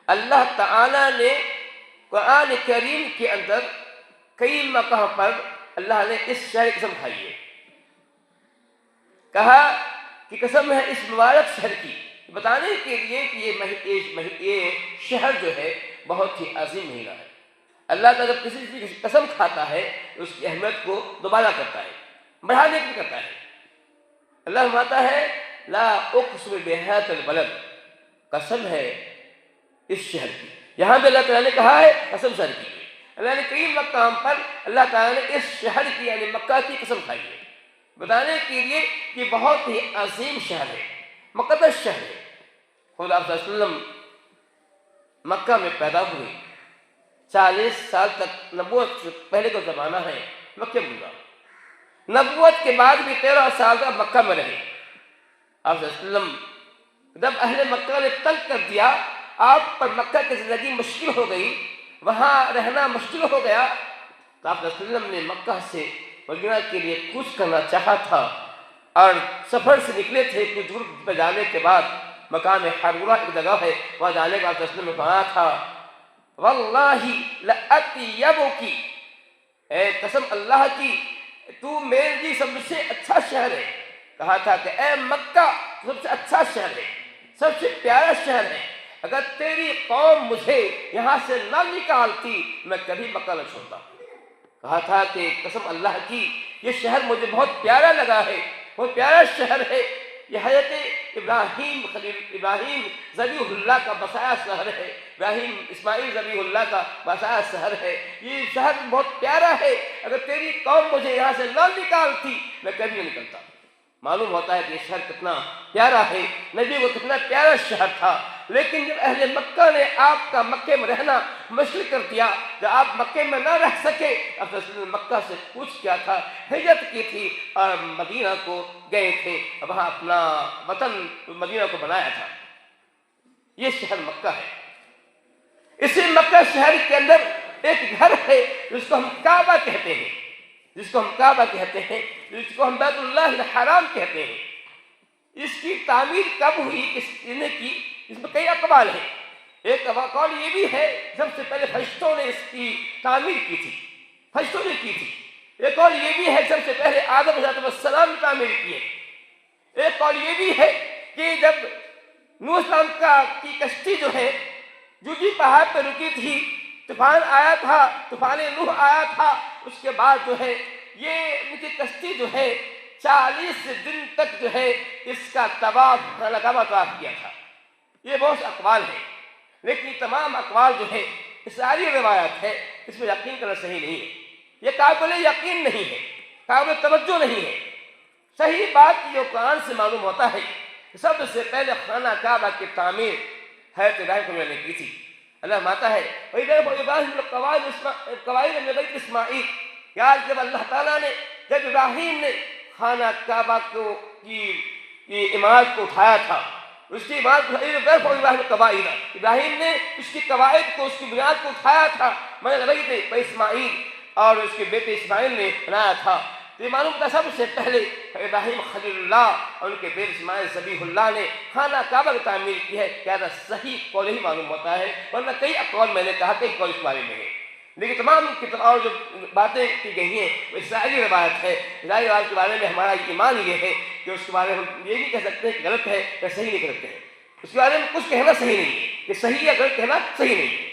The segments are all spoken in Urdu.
اللہ تعالیٰ نے قرآن کریم کے اندر کئی مقام پر اللہ نے اس شہر کی قسم کھائی ہے، کہا کہ قسم ہے اس مبارک شہر کی، بتانے کے لیے کہ یہ شہر جو ہے بہت ہی عظیم مہینہ ہے۔ اللہ تعالیٰ جب کسی چیز کی قسم کھاتا ہے اس کی اہمیت کو دوبارہ کرتا ہے، بڑھانے کے لیے کرتا ہے۔ اللہ فرماتا ہے لا اقسم بہذا البلد، قسم ہے اس شہر کی۔ یہاں پہ اللہ تعالیٰ نے کہا ہے قسم شہر کی، اللہ نے کئی مقام پر اللہ تعالیٰ نے اس شہر کی یعنی مکہ کی قسم کھائی ہے، بتانے کے لیے کہ بہت ہی عظیم شہر ہے، مقدس شہر ہے۔ خود آپ صلی اللہ علیہ وسلم مکہ میں پیدا ہوئے، 40 سال تک نبوت سے پہلے کا زمانہ ہے مکہ میں گزارا، نبوت کے بعد بھی 13 سال تک مکہ میں رہے۔ آپ صلی اللہ علیہ وسلم جب اہل مکہ نے تنگ کر دیا، آپ پر مکہ کی زندگی مشکل ہو گئی، وہاں رہنا مشکل ہو گیا، تو آپ صلی اللہ علیہ وسلم نے مکہ سے مدینہ کے لیے کوچ کرنا چاہا تھا، اور سفر سے نکلے تھے کچھ دور پہ جانے کے بعد مقام حرورہ ایک جگہ ہے، وہاں جانے کے بعد آپ صلی اللہ علیہ وسلم نے کہا تھا واللہ لأطیبکی، اے قسم اللہ کی تو میرے لیے سب سے اچھا شہر ہے۔ کہا تھا کہ اے مکہ سب سے اچھا شہر ہے، سب سے پیارا شہر ہے، اگر تیری قوم مجھے یہاں سے نہ نکالتی میں کبھی مکہ نہ چھوڑتا۔ کہا تھا کہ قسم اللہ کی یہ شہر مجھے بہت پیارا لگا ہے، بہت پیارا شہر ہے، یہ حضرت ابراہیم ذبیح اللہ کا بسایا شہر ہے، ابراہیم اسماعیل ذبیح اللہ کا بسایا شہر ہے، یہ شہر بہت پیارا ہے، اگر تیری قوم مجھے یہاں سے نہ نکالتی میں کبھی نہ نکلتا۔ معلوم ہوتا ہے کہ یہ شہر کتنا پیارا ہے، نبی کو کتنا پیارا شہر تھا، لیکن جب اہل مکہ نے آپ کا مکے میں رہنا مشکل کر دیا، جب آپ مکے میں نہ رہ سکے، آپ مکہ سے کوچ کیا تھا، ہجرت کی تھی اور مدینہ کو گئے تھے، وہاں اپنا وطن مدینہ کو بنایا تھا۔ یہ شہر مکہ ہے۔ اسی مکہ شہر کے اندر ایک گھر ہے جس کو ہم کعبہ کہتے ہیں، جس کو ہم کعبہ کہتے ہیں، جس کو ہم بیت اللہ الحرام کہتے ہیں۔ اس کی تعمیر کب ہوئی، کس نے کی، اس میں کئی اقوال ہیں۔ ایک قول یہ بھی ہے سب سے پہلے فرشتوں نے اس کی تعمیر کی تھی، فرشتوں نے کی تھی۔ ایک قول یہ بھی ہے سب سے پہلے آدم علیہ السلام نے تعمیر کی ہے۔ ایک قول یہ بھی ہے کہ جب نوح السلام کی کشتی جو ہے جوجی پہاڑ پہ رکی تھی، طوفان آیا تھا، طوفان نوح آیا تھا، اس کے بعد جو ہے یہ ان کی کشتی جو ہے 40 دن تک جو ہے اس کا طواف طواف کیا تھا۔ یہ بہت سے اقوال ہیں، لیکن یہ تمام اقوال جو ہے ساری روایت ہے، اس میں یقین کرنا صحیح نہیں ہے، یہ قابل یقین نہیں ہے، قابل توجہ نہیں ہے۔ صحیح بات یہ قرآن سے معلوم ہوتا ہے کہ سب سے پہلے خانہ کعبہ کی تعمیر حضرت ابراہیم نے کی تھی۔ اللہ ماتا ہے قواعد من بیت اسماعیل، یاد جب اللہ تعالیٰ نے جب ابراہیم نے خانہ کعبہ کی عمارت کو اٹھایا تھا، اس کی عمارت ابراہیم نے اس کی قواعد کو، اس کی بنیاد کو اٹھایا تھا، بیت اسماعیل، اور اس کے بیٹے اسماعیل نے بنایا تھا۔ تو یہ معلوم تھا سب سے پہلے ابراہیم خلیل اللہ اور ان کے بیٹے اسماعیل ذبیح اللہ نے خانہ کعبہ کی تعمیر کی ہے۔ کیا صحیح قول ہی معلوم ہوتا ہے، ورنہ کئی اقوال میں نے کہا کئی قول اس بارے میں ہے، لیکن تمام اور جو باتیں کی گئی ہیں وہ اسرائیلی روایت ہے۔ اسرائیلی روایت کے بارے میں ہمارا ایمان یہ ہے کہ اس کے بارے میں ہم یہ نہیں کہہ سکتے کہ غلط ہے یا صحیح نہیں کہہ سکتے ہیں، اس کے بارے میں کچھ کہنا صحیح نہیں ہے، کہ صحیح یا غلط کہنا صحیح نہیں ہے۔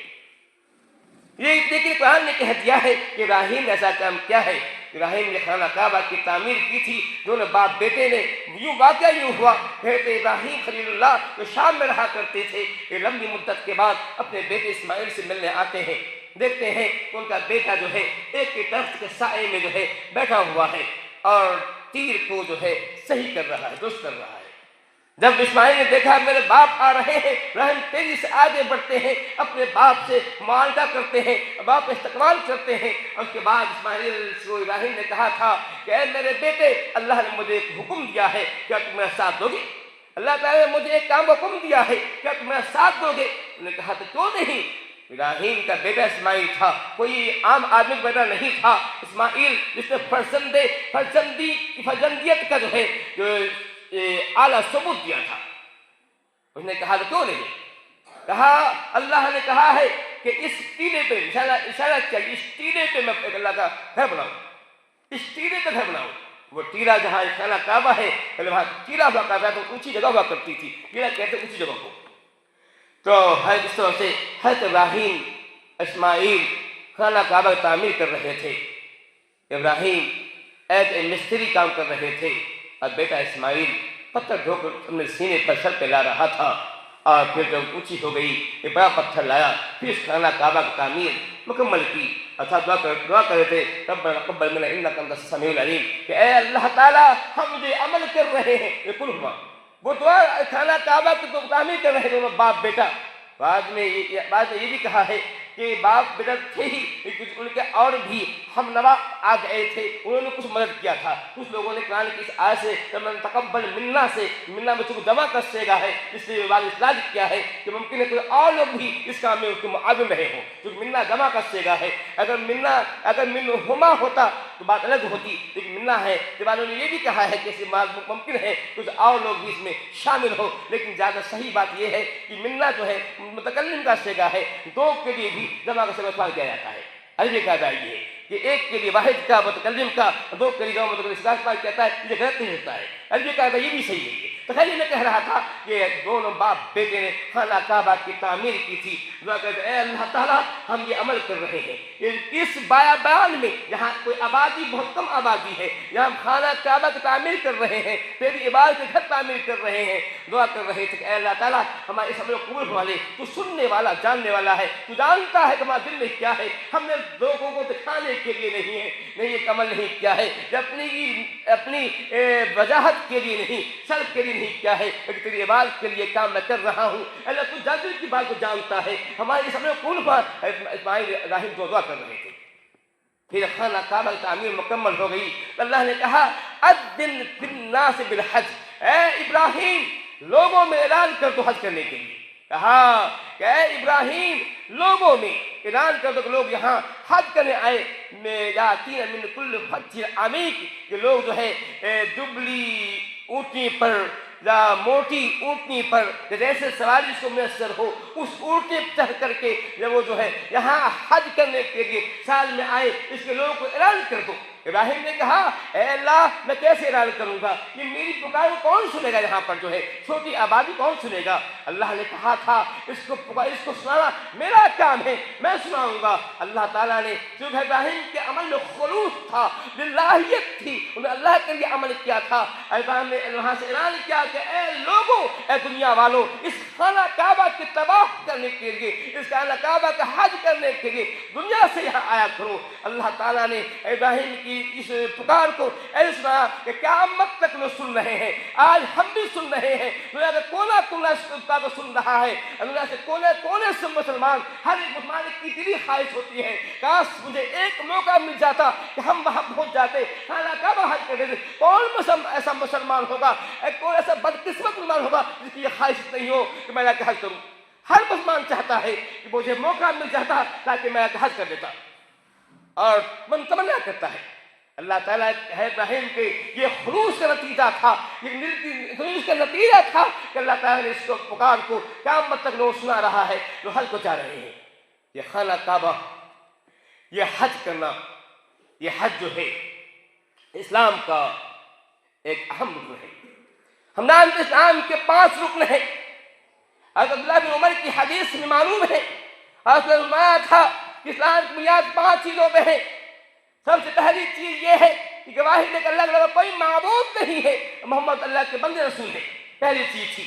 یہ لیکن قرآن نے کہہ دیا ہے کہ ابراہیم نے ایسا کام کیا ہے۔ ابراہیم نے خانہ کعبہ کی تعمیر کی تھی، دونوں باپ بیٹے نے، یوں واقعہ یوں ہوا کہ ابراہیم خلیل اللہ جو شام میں رہا کرتے تھے، کہ لمبی مدت کے بعد اپنے بیٹے اسماعیل سے ملنے آتے ہیں، دیکھتے ہیں کہ ان کا بیٹا جو ہے ایک کے درخت کے سائے میں جو ہے بیٹھا ہوا ہے اور تیر کو جو ہے صحیح کر رہا ہے، درست کر رہا ہے۔ جب اسماعیل نے دیکھا میرے باپ آ رہے ہیں، ابراہیم تیزی سے آگے بڑھتے ہیں، اپنے باپ سے معاہدہ کرتے ہیں، باپ کا استقبال کرتے ہیں، اور اس کے بعد اسماعیل کو ابراہیم نے کہا تھا کہ اے میرے بیٹے، اللہ نے مجھے ایک حکم دیا ہے، کیا تم میرا ساتھ دو گے؟ اللہ تعالیٰ نے مجھے ایک کام حکم دیا ہے، کیا تم میرا ساتھ دو گے؟ انہوں نے کہا تو کیوں نہیں۔ ابراہیم کا بیٹا اسماعیل تھا، کوئی عام آدمی کا بیٹا نہیں تھا۔ اسماعیل جس نے فرزندیت کا جو ہے جو اعلیٰ ثبوت دیا تھا، اس نے کہا تو کیوں نہیں، کہا اللہ نے کہا ہے کہ اس ٹیلے پہ اشارہ کیا، اس ٹیلے پہ میں اللہ کا گھر بناؤں، اس ٹیلے پہ گھر بناؤں۔ وہ ٹیلا جہاں خانہ کعبہ ہے، پہلے وہاں ٹیلا ہوا کرتا تو اونچی جگہ ہوا کرتی تھی، ٹیلا کہتے اونچی جگہ کو۔ تو اس طرح سے حضرت ابراہیم اسماعیل خانہ کعبہ تعمیر کر رہے تھے۔ ابراہیم ایک مستری کام کر رہے تھے اور بیٹا اسماعیل پتھر ڈھو کر اپنے سینے پر سر پہ لا رہا تھا، اور پھر جب اونچی ہو گئی ایک بڑا پتھر لایا، پھر اس خانہ کعبہ کی تعمیر مکمل کی۔ اچھا دعا کر رہے تھے ربنا تقبل منا انک انت السمیع العلیم، کہ اے اللہ تعالیٰ ہم جو عمل کر رہے ہیں یہ کل ہوا۔ وہ دعا خانہ کعبہ کی تعمیر کر رہے دونوں باپ بیٹا۔ بعد میں یہ بھی کہا ہے کہ باپ بیٹا تھے ہی، ان کے اور بھی ہم نوا آ گئے تھے، انہوں نے کچھ مدد کیا تھا۔ کچھ لوگوں نے قرآن کی اس آیت سے ربنا تقبل منا سے منا میں چونکہ جمع کر سے گا ہے، اس لیے واضح اصلاح کیا ہے کہ ممکن ہے کوئی اور لوگ بھی اس کام میں اس کے معاون رہے ہوں، کیونکہ منا جمع کر سے گا ہے۔ اگر منہما ہوتا تو بات الگ ہوتی، لیکن منا ہے تو والوں نے یہ بھی کہا ہے کہ اس ممکن ہے کچھ اور لوگ بھی اس میں شامل ہو، لیکن زیادہ صحیح بات یہ ہے کہ منا جو ہے متکلم کا صیغہ ہے، دو کے لیے بھی جمع کا صیغہ استعمال کیا جاتا ہے۔ عربی کا قاعدہ یہ ہے کہ ایک کے لیے واحد کا متکلم کا، دو کے لیے جمع متکلم کا استعمال کہتا ہے، یہ غلط نہیں ہوتا ہے۔ عربی کا قاعدہ یہ بھی صحیح ہے۔ تو خیر میں کہہ رہا تھا کہ دونوں باپ بیٹے نے خانہ کعبہ کی تعمیر کی تھی۔ دعا کہتے اے اللہ تعالیٰ ہم یہ عمل کر رہے ہیں اس بیابان میں جہاں کوئی آبادی بہت کم آبادی ہے، یہاں ہم خانہ کعبہ کی تعمیر کر رہے ہیں، تیری عبادت کے گھر تعمیر کر رہے ہیں۔ دعا کر رہے تھے کہ اے اللہ تعالیٰ ہمارے اس عمل کو قبول فرما لے، تو سننے والا جاننے والا ہے، تو جانتا ہے کہ ہمارے دل میں کیا ہے۔ ہم نے لوگوں کو دکھانے کے لیے نہیں ہے، نہیں یہ عمل نہیں کیا ہے، اپنی وجاہت کے لیے نہیں، شرف کے لیے نہیں کیا ہے، لیکن تیری عبادت کے لیے کام میں کر رہا ہوں۔ اللہ تو جانتے کی بات کو جانتا ہے، ہمارے اس عمل کو قبول فرما۔ اسماعیل ابراہیم دعا کر رہے تھے۔ پھر خانہ کعبہ کی تعمیر مکمل ہو گئی، اللہ نے کہا اذن فی الناس بالحج، اے ابراہیم لوگوں میں اعلان کر دو حج کرنے کے لیے۔ کہا کہ اے ابراہیم لوگوں میں اعلان کر دو کہ لوگ یہاں حج کرنے آئے، یاتین من کل فج عمیق، کہ لوگ جو ہے دبلی اونٹنی پر یا موٹی اونٹنی پر جیسے سواری اس کو میسر ہو، اس اونٹنی پر چڑھ کر کے جب وہ جو ہے یہاں حج کرنے کے لیے سال میں آئے، اس کے لوگوں کو اعلان کر دو۔ ابراہیم نے کہا اے اللہ میں کیسے اعلان کروں گا، یہ میری پکار کو کون سنے گا، یہاں پر جو ہے چھوٹی آبادی کون سنے گا۔ اللہ نے کہا تھا اس کو سنانا میرا کام ہے، میں سناؤں گا۔ اللہ تعالیٰ نے چونکہ ابراہیم کے عمل میں خلوص تھا، للہیت تھی، انہوں نے اللہ کے لیے عمل کیا تھا۔ ابراہیم نے وہاں سے اعلان کیا کہ اے لوگوں، اے دنیا والوں، اس خانہ کعبہ کی طواف کرنے کے لیے، اس خانہ کعبہ کا حج کرنے کے لیے دنیا سے یہاں آیا کرو۔ اللہ تعالیٰ نے ابراہیم کی اس پکار کو ایسے سنا کہ قیامت تک لوگ سن رہے ہیں، آج ہم بھی سن رہے ہیں، دنیا کا کونا کونا اس کا تو سن رہا ہے، دنیا سے کونے کونے سے مسلمان، ہر ایک مسلمان کی دلی خواہش ہوتی ہے کاش مجھے ایک موقع مل جاتا کہ ہم وہاں پہنچ جاتے، خانہ کعبہ حج کر دیتے۔ کون ایسا مسلمان ہوگا، کون ایسا بدقسمت مسلمان ہوگا جس کی یہ خواہش نہیں ہو کہ میں حج کروں۔ ہر مسلمان چاہتا ہے کہ مجھے موقع مل جاتا تاکہ میں حج کر دیتا، اور من تمنا کرتا ہے۔ اللہ تعالیٰ ہے ابراہیم کے یہ خلوص کا نتیجہ تھا، یہ خلوص کا نتیجہ تھا کہ اللہ تعالیٰ نے اس کو پکار کو قیامت تک لوگ سنا رہا ہے، جو حج کو جا رہے ہیں۔ یہ خانہ کعبہ، یہ حج کرنا، یہ حج جو ہے اسلام کا ایک اہم رکن ہے۔ ہم نام اسلام کے 5 رکن ہیں۔ حضرت عبداللہ بن عمر کی حدیث میں معلوم ہے، حضرت نے فرمایا تھا کہ اسلام کی بنیاد 5 چیزوں پہ ہے۔ سب سے پہلی چیز یہ ہے کہ گواہی دے کہ اللہ کے علاوہ کوئی معبود نہیں ہے، محمد اللہ کے بندے رسول ہے۔ پہلی چیز تھی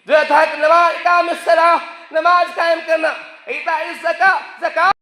جو تھا کہ نماز اقام الصلاۃ، نماز قائم کرنا، ایتاء الزکوٰۃ، زکات